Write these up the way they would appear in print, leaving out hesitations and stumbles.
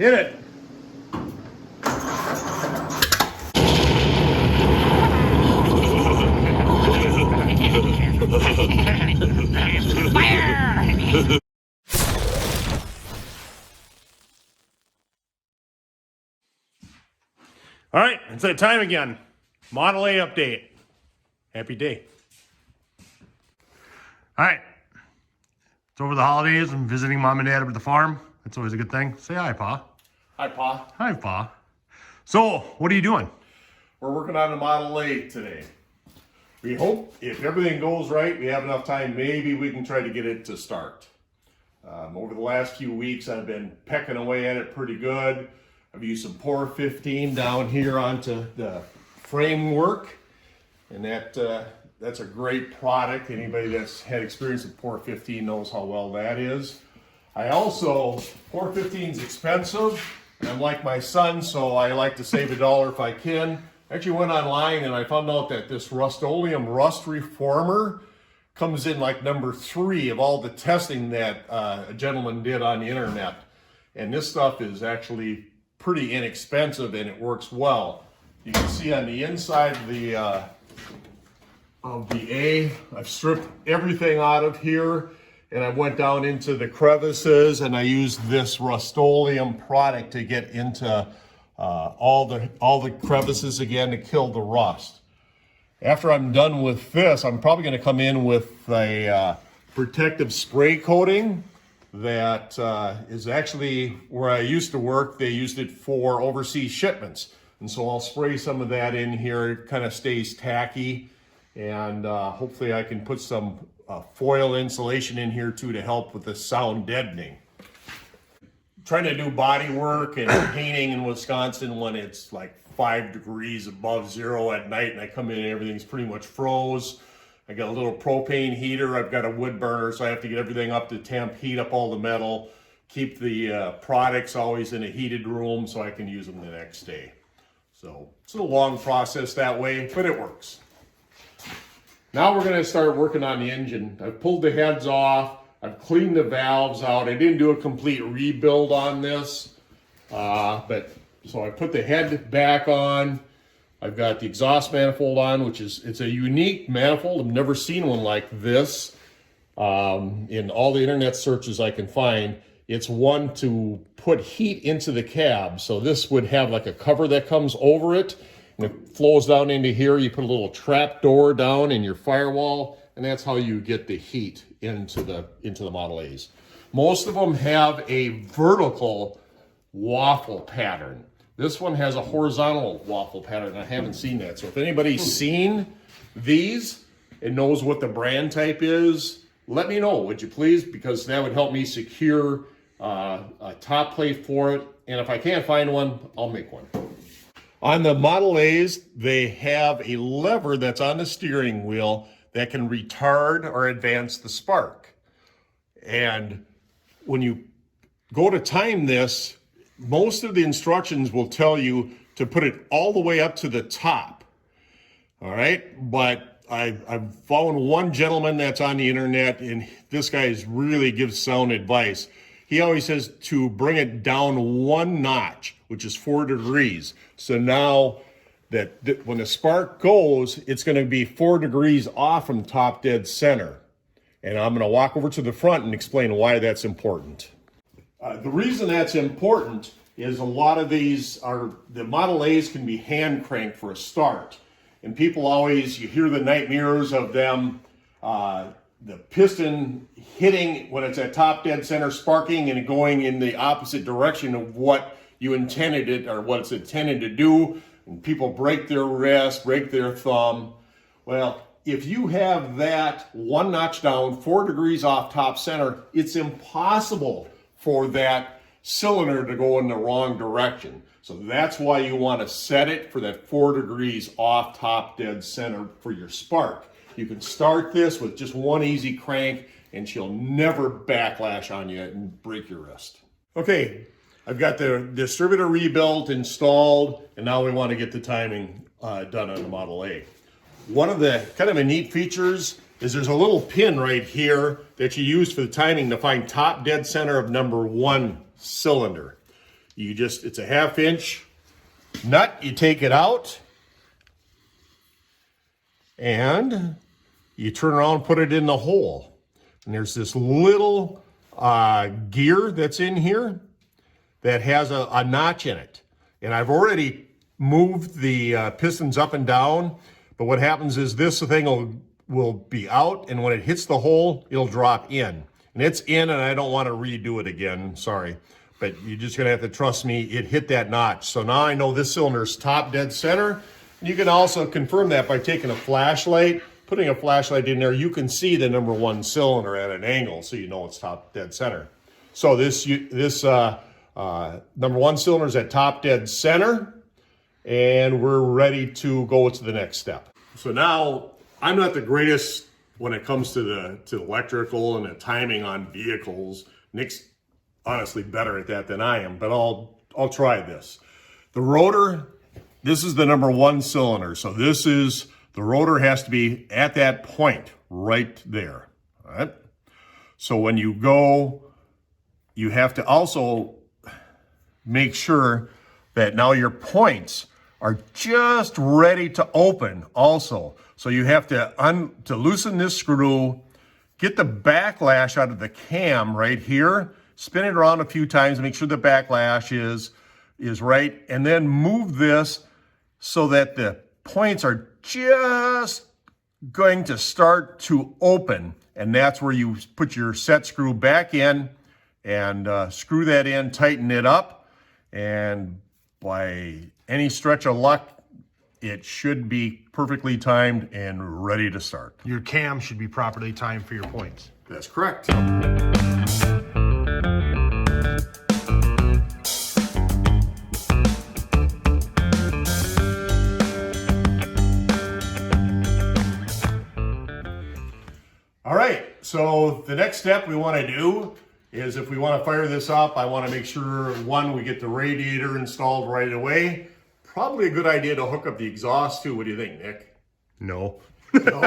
Hit it. Fire! All right, it's that time again. Model A update. Happy day. All right. It's over the holidays. I'm visiting mom and dad up at the farm. That's always a good thing. Say hi, Pa. Hi, Pa. Hi, Pa. So, what are you doing? We're working on a Model A today. We hope if everything goes right, we have enough time, maybe we can try to get it to start. Over the last few weeks, I've been pecking away at it pretty good. I've used some Pour 15 down here onto the framework, and that's a great product. Anybody that's had experience with Pour 15 knows how well that is. Pour 15 is expensive, and I'm like my son, so I like to save $1 if I can. I actually went online and I found out that this Rust-Oleum rust reformer comes in like number 3 of all the testing that a gentleman did on the internet. And this stuff is actually pretty inexpensive and it works well. You can see on the inside of the A, I've stripped everything out of here, and I went down into the crevices and I used this Rust-Oleum product to get into all the crevices again to kill the rust. After I'm done with this, I'm probably going to come in with a protective spray coating that is actually where I used to work. They used it for overseas shipments. And so I'll spray some of that in here. It kind of stays tacky. And hopefully I can put some foil insulation in here too to help with the sound deadening. Trying to do body work and painting in Wisconsin when it's like 5 degrees above zero at night and I come in and everything's pretty much froze. I got a little propane heater. I've got a wood burner, so I have to get everything up to temp, heat up all the metal, keep the products always in a heated room so I can use them the next day. So it's a long process that way, but it works. Now we're going to start working on the engine. I've pulled the heads off. I've cleaned the valves out. I didn't do a complete rebuild on this, so I put the head back on. I've got the exhaust manifold on, it's a unique manifold. I've never seen one like this in all the internet searches I can find. It's one to put heat into the cab. So this would have like a cover that comes over it, and it flows down into here. You put a little trap door down in your firewall, and that's how you get the heat into the Model A's. Most of them have a vertical waffle pattern. This one has a horizontal waffle pattern. I haven't seen that. So if anybody's seen these and knows what the brand type is, let me know, would you please? Because that would help me secure a top plate for it. And if I can't find one, I'll make one. On the Model A's, they have a lever that's on the steering wheel that can retard or advance the spark. And when you go to time this, most of the instructions will tell you to put it all the way up to the top. All right, but I've found one gentleman that's on the internet, and this guy really gives sound advice. He always says to bring it down 1 notch, which is 4 degrees. So now that when the spark goes, it's going to be 4 degrees off from top dead center. And I'm going to walk over to the front and explain why that's important. The reason that's important is a lot of the Model A's can be hand cranked for a start. And people always, you hear the nightmares of them, the piston hitting when it's at top dead center, sparking and going in the opposite direction of what you intended it or what it's intended to do. And people break their wrist, break their thumb. Well, if you have that 1 notch down, 4 degrees off top center, it's impossible for that cylinder to go in the wrong direction. So that's why you want to set it for that 4 degrees off top dead center for your spark. You can start this with just 1 easy crank and she'll never backlash on you and break your wrist. Okay, I've got the distributor rebuilt, installed, and now we want to get the timing done on the Model A. One of the kind of a neat features is there's a little pin right here that you use for the timing to find top dead center of number 1 cylinder. it's a 1/2 inch nut. You take it out and you turn around and put it in the hole. And there's this little gear that's in here that has a notch in it. And I've already moved the pistons up and down, but what happens is this thing will be out, and when it hits the hole, it'll drop in. And it's in, and I don't want to redo it again, sorry. But you're just gonna have to trust me, it hit that notch. So now I know this cylinder's top dead center. You can also confirm that by taking a flashlight, putting a flashlight in there. You can see the number 1 cylinder at an angle, so you know it's top dead center. So this number 1 cylinder is at top dead center, and we're ready to go to the next step. So now, I'm not the greatest when it comes to the electrical and the timing on vehicles. Nick's honestly better at that than I am, but I'll try this. The rotor, this is the number 1 cylinder. So the rotor has to be at that point right there. All right. So when you go, you have to also make sure that now your points are just ready to open also. So you have to loosen this screw, get the backlash out of the cam right here, spin it around a few times, make sure the backlash is right, and then move this so that the points are just going to start to open. And that's where you put your set screw back in and screw that in, tighten it up, and by any stretch of luck, it should be perfectly timed and ready to start. Your cam should be properly timed for your points. That's correct. All right, so the next step we want to do is, if we want to fire this up, I want to make sure, one, we get the radiator installed right away. Probably a good idea to hook up the exhaust too. What do you think, Nick? No. No?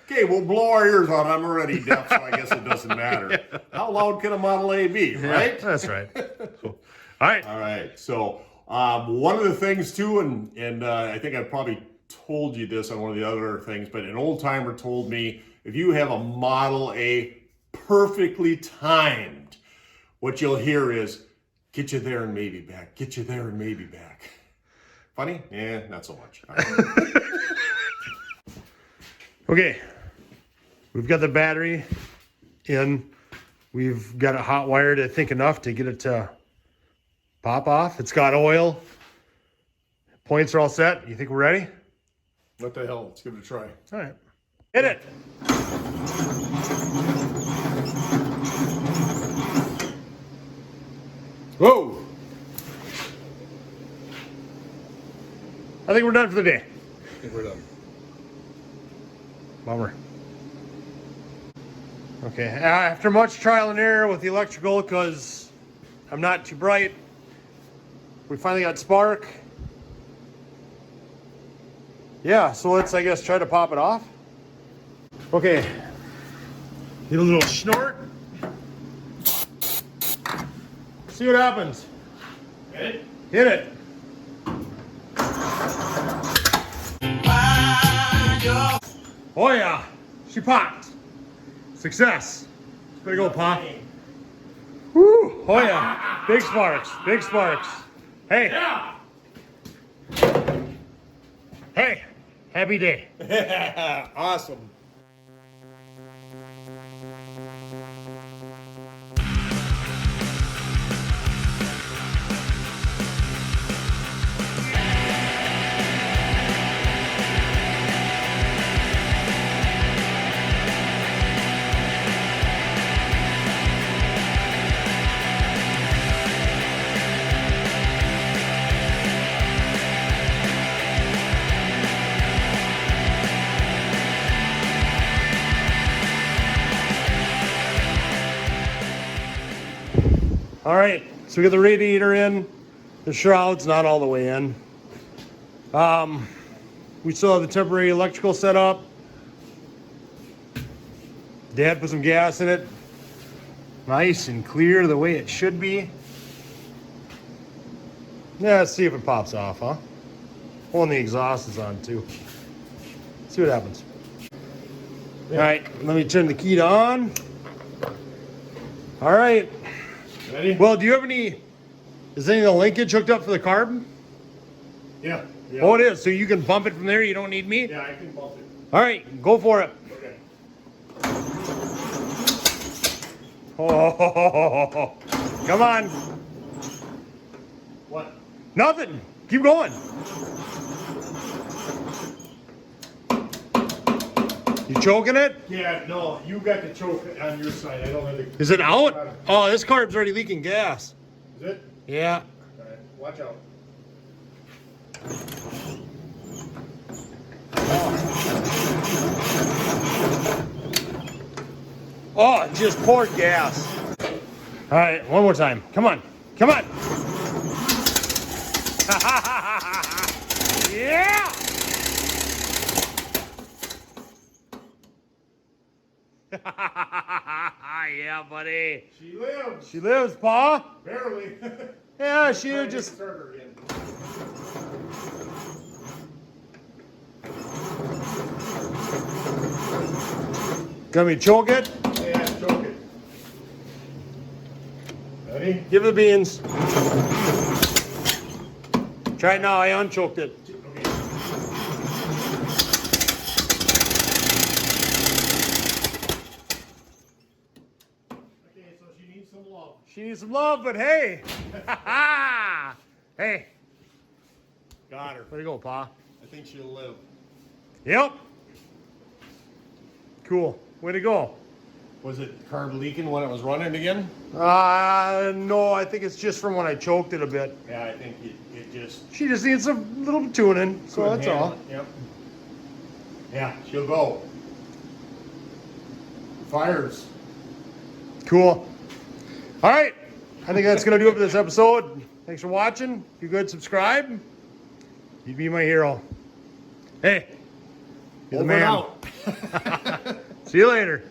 Okay, we'll blow our ears out. I'm already deaf, so I guess it doesn't matter. Yeah. How loud can a Model A be, right? Yeah, that's right. Cool. All right. All right, so one of the things too, and I think I probably told you this on one of the other things, but an old timer told me, if you have a Model A perfectly timed, what you'll hear is, get you there and maybe back, get you there and maybe back. Funny? Yeah, not so much. All right. Okay, we've got the battery in. We've got it hot wired, I think, enough to get it to pop off. It's got oil. Points are all set. You think we're ready? What the hell? Let's give it a try. All right. Hit it. Whoa! I think we're done for the day. I think we're done. Bummer. Okay, after much trial and error with the electrical, because I'm not too bright, we finally got spark. Yeah, so let's, I guess, try to pop it off. Okay, get a little snort. See what happens. Hit it? Hit it. Oh yeah, she popped. Success. Way to go, Pop. Woo! Oh yeah, big sparks, big sparks. Hey. Yeah. Hey, happy day. Awesome. All right, so we got the radiator in. The shroud's not all the way in. We still have the temporary electrical set up. Dad put some gas in it. Nice and clear the way it should be. Yeah, let's see if it pops off, huh? Oh, and the exhaust is on too. See what happens. All right, let me turn the key to on. All right. Ready? Well, do you have any, is any of the linkage hooked up for the carb? Yeah. Oh, it is. So you can bump it from there. You don't need me? Yeah, I can bump it. All right, go for it. Okay. Oh, come on. What? Nothing. Keep going. You choking it? Yeah, no, you got the choke on your side. I don't have the. Is it out? Oh, this carb's already leaking gas. Is it? Yeah. All right, watch out. Oh, it just poured gas. All right, one more time. Come on. Come on. Yeah. Yeah, buddy. She lives. She lives, Pa. Barely. Yeah, she just. Start her again. Got me choke it? Yeah, choke it. Ready? Give the beans. Try it now. I unchoked it. Okay. Okay, so she needs some love. She needs some love, but hey. Hey. Got her. Way to go, Pa. I think she'll live. Yep. Cool. Way to go. Was it carb leaking when it was running again? No, I think it's just from when I choked it a bit. Yeah, I think it just. She just needs a little tuning, so couldn't that's handle all. it. Yep. Yeah, she'll go. Fires. Cool. All right. I think that's going to do it for this episode. Thanks for watching. If you're good, subscribe. You'd be my hero. Hey. You're the Over and man. out. See you later.